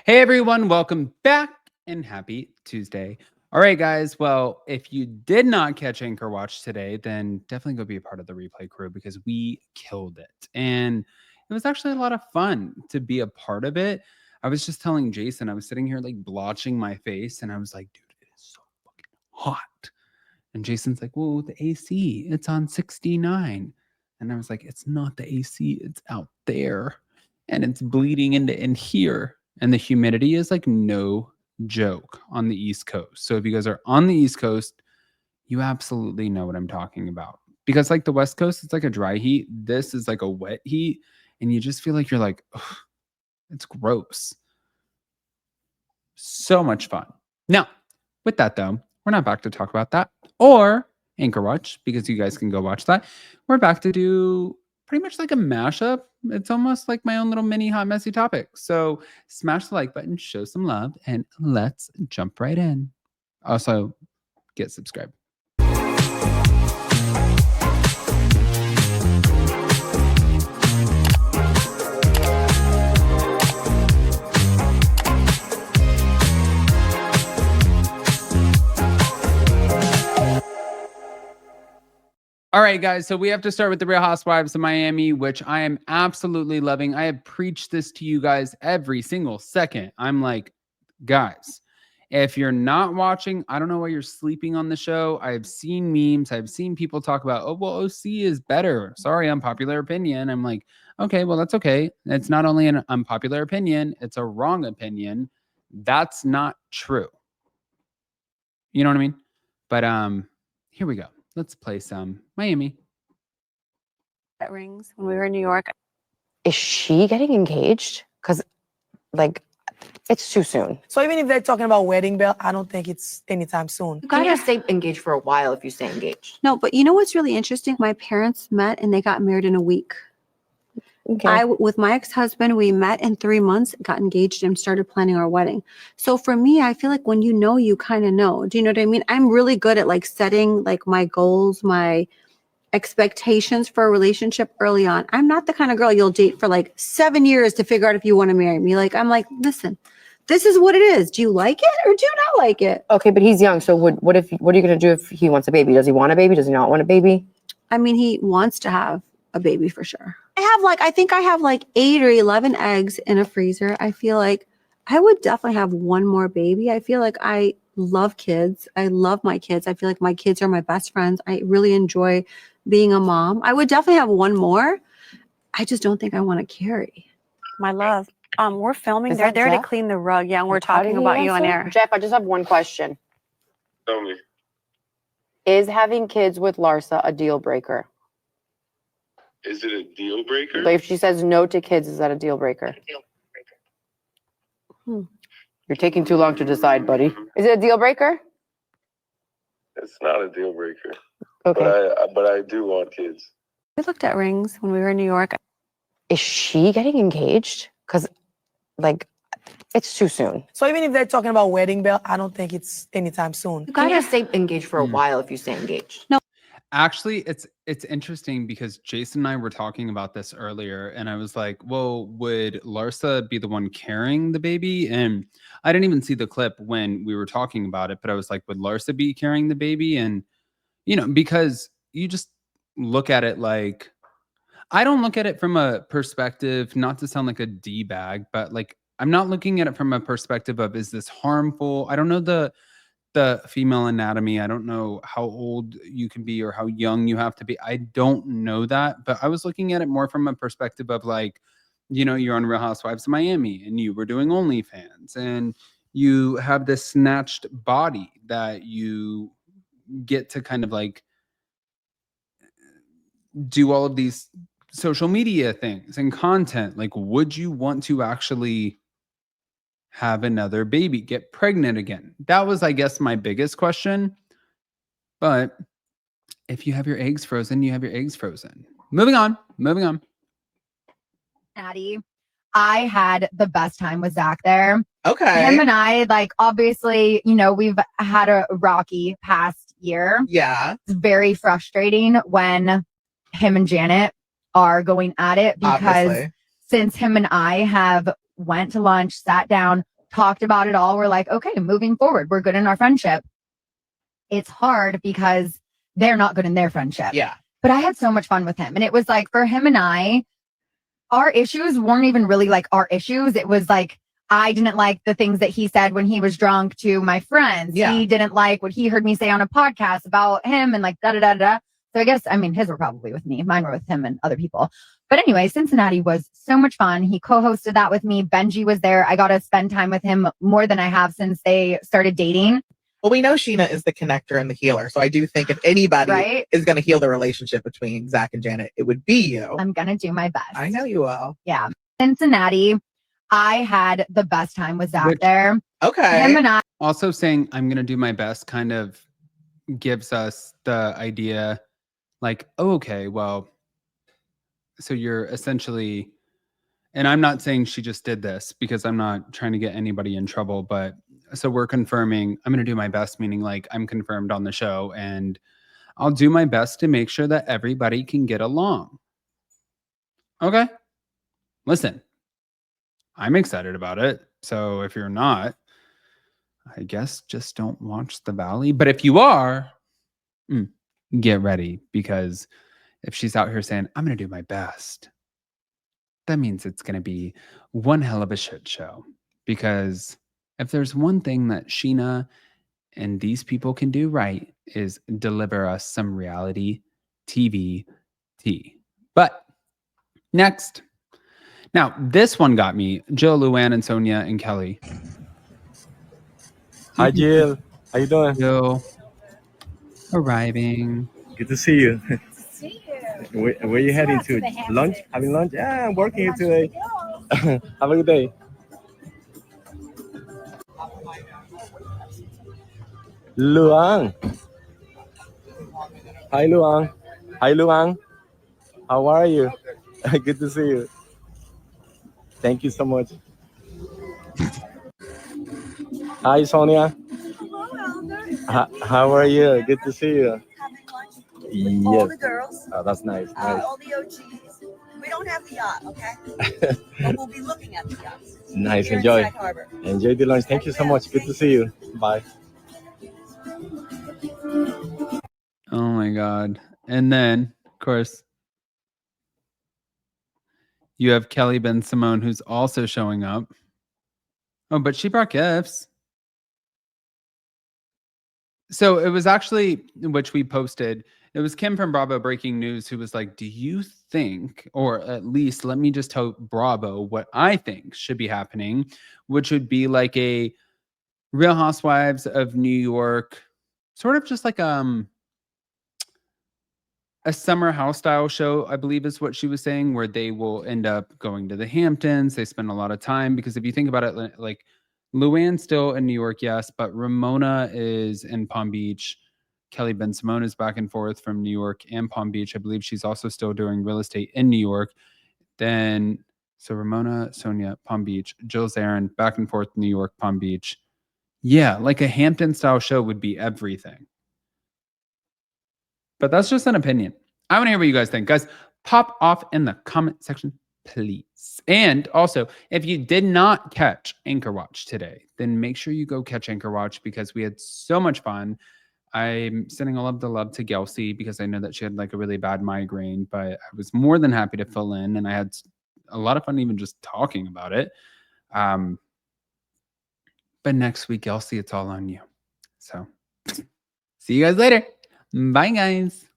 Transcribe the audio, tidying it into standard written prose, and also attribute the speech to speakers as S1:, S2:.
S1: Hey everyone, welcome back and happy Tuesday. All right, guys. Well, if you did not catch Anchor Watch today, then definitely go be a part of the replay crew because we killed it. And it was actually a lot of fun to be a part of it. I was just telling Jason, I was sitting here like blotching my face and I was like, dude, it is so fucking hot. And Jason's like, well, the AC, it's on 69. And I was like, it's not the AC, it's out there. And it's bleeding into in here. And the humidity is like no joke on the East Coast. So if you guys are on the East Coast, you absolutely know what I'm talking about. Because like the West Coast, it's like a dry heat. This is like a wet heat. And you just feel like you're like, ugh, it's gross. So much fun. Now, with that though, we're not back to talk about that or Anchor Watch because you guys can go watch that. We're back to do pretty much like a mashup. It's almost like my own little mini hot messy topic. So smash the like button, show some love, and let's jump right in. Also, get subscribed. All right, guys. So we have to start with the Real Housewives of Miami, which I am absolutely loving. I have preached this to you guys every single second. I'm like, guys, if you're not watching, I don't know why you're sleeping on the show. I've seen memes. I've seen people talk about, oh, well, OC is better. Sorry, unpopular opinion. I'm like, okay, well, that's okay. It's not only an unpopular opinion, it's a wrong opinion. That's not true. You know what I mean? But here we go. Let's play some Miami.
S2: At rings when we were in New York.
S3: Is she getting engaged? Because, like, it's too soon.
S4: So even if they're talking about wedding bell, I don't think it's anytime soon.
S3: You gotta stay engaged for a while if you stay engaged.
S2: No, but you know what's really interesting? My parents met and they got married in a week.
S3: Okay.
S2: With my ex-husband, we met in 3 months, got engaged, and started planning our wedding. So for me, I feel like when you know, you kind of know. Do you know what I mean? I'm really good at like setting like my goals, my expectations for a relationship early on. I'm not the kind of girl you'll date for like 7 years to figure out if you want to marry me. Like, I'm like, listen, this is what it is. Do you like it or do you not like it?
S3: Okay, but he's young. So what are you gonna do if he wants a baby? Does he want a baby? Does he not want a baby?
S2: I mean, he wants to have a baby for sure. I think I have like 8 or 11 eggs in a freezer. I feel like I would definitely have one more baby. I feel like I love kids. I love my kids. I feel like my kids are my best friends. I really enjoy being a mom. I would definitely have one more. I just don't think I want to carry. My love. We're filming.
S3: Is
S2: They're
S3: that
S2: there to
S3: Jeff?
S2: clean the rug. Yeah, and we're
S3: How did
S2: talking
S3: he
S2: about you on
S3: answer?
S2: air.
S3: Jeff, I just have one question.
S5: Tell me.
S3: Is having kids with Larsa a deal breaker?
S5: Is it a deal breaker?
S3: Like if she says no to kids, is that a deal breaker? You're taking too long to decide, buddy. Is it a deal breaker?
S5: It's not a deal breaker.
S3: Okay.
S5: But I do want kids.
S2: We looked at rings when we were in New York.
S3: Is she getting engaged? Because, like, it's too soon.
S4: So even if they're talking about wedding bell, I don't think it's anytime soon.
S3: You gotta stay engaged for a while if you stay engaged.
S2: No.
S1: Actually, it's interesting because Jason and I were talking about this earlier, and I was like, well, would Larsa be the one carrying the baby? And I didn't even see the clip when we were talking about it, but I was like, would Larsa be carrying the baby? And, you know, because you just look at it like, I don't look at it from a perspective, not to sound like a D-bag, but like, I'm not looking at it from a perspective of, is this harmful? I don't know the female anatomy. I don't know how old you can be or how young you have to be. I don't know that, but I was looking at it more from a perspective of like, you know, you're on Real Housewives of Miami and you were doing OnlyFans and you have this snatched body that you get to kind of like do all of these social media things and content. Like, would you want to actually have another baby, get pregnant again? That was, I guess, my biggest question. But if you have your eggs frozen, you have your eggs frozen. Moving on.
S6: Natty, I had the best time with Zach there.
S7: Okay.
S6: Him and I, like, obviously, you know, we've had a rocky past year.
S7: Yeah.
S6: It's very frustrating when him and Janet are going at it because
S7: Obviously.
S6: since him and I have went to lunch, sat down, talked about it all. We're like, okay, moving forward, we're good in our friendship. It's hard because they're not good in their friendship.
S7: Yeah.
S6: But I had so much fun with him. And it was like for him and I, our issues weren't even really like our issues. It was like, I didn't like the things that he said when he was drunk to my friends.
S7: Yeah.
S6: He didn't like what he heard me say on a podcast about him and like da da da da. So I guess, I mean, his were probably with me. Mine were with him and other people. But anyway, Cincinnati was so much fun. He co-hosted that with me. Benji was there. I got to spend time with him more than I have since they started dating.
S7: Well, we know Scheana is the connector and the healer. So I do think if anybody is going to heal the relationship between Zach and Janet, it would be you.
S6: I'm going to do my best.
S7: I know you will.
S6: Yeah. Cincinnati, I had the best time with Zach there.
S7: Okay.
S6: Him and I.
S1: Also saying I'm going to do my best kind of gives us the idea like, oh, okay, well, so you're essentially, and I'm not saying she just did this because I'm not trying to get anybody in trouble, but so we're confirming I'm going to do my best, meaning like I'm confirmed on the show and I'll do my best to make sure that everybody can get along. Okay. Listen, I'm excited about it. So if you're not, I guess just don't watch The Valley. But if you are, get ready, because if she's out here saying, I'm going to do my best, that means it's going to be one hell of a shit show. Because if there's one thing that Scheana and these people can do right is deliver us some reality TV tea. But next. Now, this one got me. Jill, Luann, and Sonia, and Kelly.
S8: Hi, Jill. How you doing?
S1: Jill arriving.
S8: Good to see you.
S9: See you.
S8: Where are you heading to? Lunch? Having lunch? Yeah, I'm working here today. Have a good day. Luang. Hi, Luang. Hi, Luang. How are you? Good to see you. Thank you so much. Hi, Sonia. How are you? Good to see you.
S9: Having lunch with
S8: Yes.
S9: all the girls,
S8: Oh, that's nice. Nice.
S9: all the OGs. We don't have the yacht, okay? But we'll be looking at the yachts.
S8: Nice.
S9: Here in
S8: Enjoy.
S9: Sag Harbor.
S8: Enjoy the lunch. Thank you so much. Good to see you. Bye.
S1: Oh my God. And then, of course, you have Kelly Ben Simone, who's also showing up. Oh, but she brought gifts. So it was actually, which we posted, it was Kim from Bravo Breaking News who was like, do you think, or at least let me just tell Bravo what I think should be happening, which would be like a Real Housewives of New York, sort of just like a summer house style show, I believe is what she was saying, where they will end up going to the Hamptons. They spend a lot of time because if you think about it, like Luann's still in New York, yes, but Ramona is in Palm Beach. Kelly Ben Simone is back and forth from New York and Palm Beach. I believe she's also still doing real estate in New York. Then, so Ramona, Sonia, Palm Beach, Jill Zarin, back and forth, New York, Palm Beach. Yeah, like a Hampton style show would be everything. But that's just an opinion. I want to hear what you guys think. Guys, pop off in the comment section, please. And also, if you did not catch Anchor Watch today, then make sure you go catch Anchor Watch because we had so much fun. I'm sending all of the love to Gelsey because I know that she had like a really bad migraine, but I was more than happy to fill in and I had a lot of fun even just talking about it. But next week, Gelsey, it's all on you. So see you guys later. Bye, guys.